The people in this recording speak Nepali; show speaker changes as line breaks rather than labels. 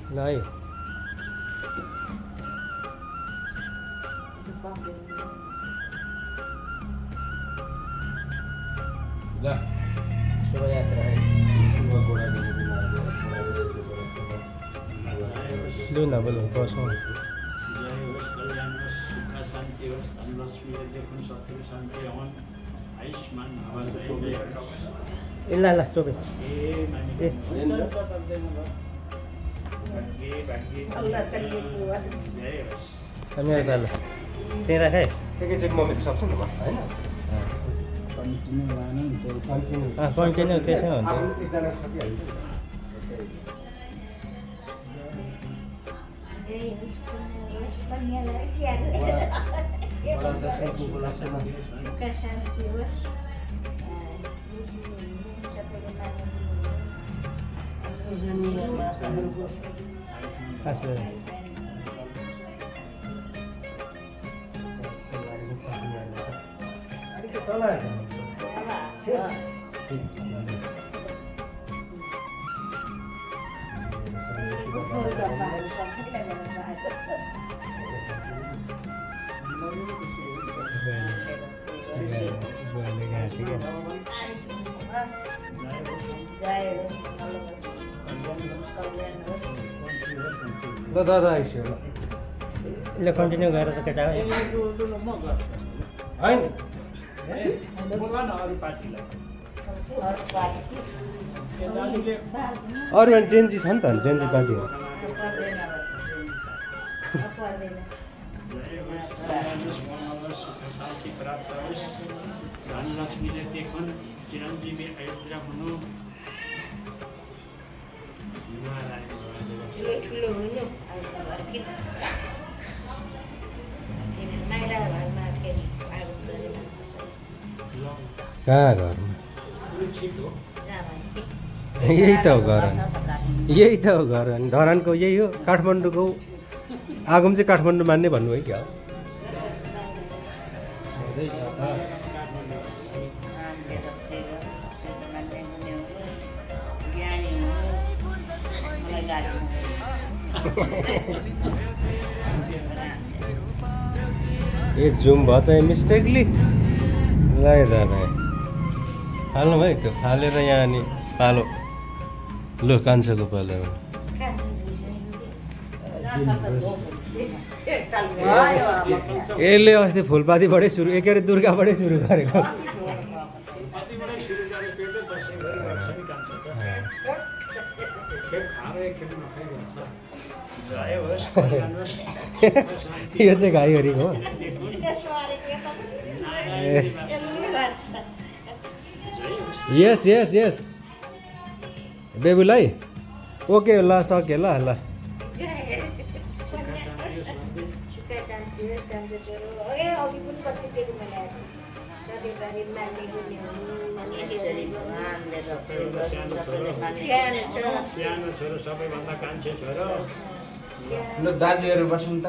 ल है ल शोभायात्रा है लु न बोल बसौँ ए ल ल चोपे त्यही राख है
एकैचोटि म सक्छु नि होइन
कन्टिन्यू त्यसै हुन्छ ल दादा आइसक्यो ल यसले कन्टिन्यू गरेर त केटा होइन अरू जेन्जी छ नि त जेन्जी पार्टी हो कहाँ घरमा यही त हो घर यही त हो घर धरानको यही हो काठमाडौँको आगम चाहिँ काठमाडौँ मान्ने भन्नुभयो क्या ए जुम भयो चाहिँ मिस्टेकली ल दादा फाल्नु भाइ त्यो फालेर यहाँ अनि पालो लु कान्छोको पालो यसले अस्ति फुलपातीबाटै सुरु के अरे दुर्गाबाटै सुरु गरेको यो चाहिँ गाईहरीको हो यस यस यस बेबुलाई ओके ल सक्यो ल ल
दाजुहरू बस्नु त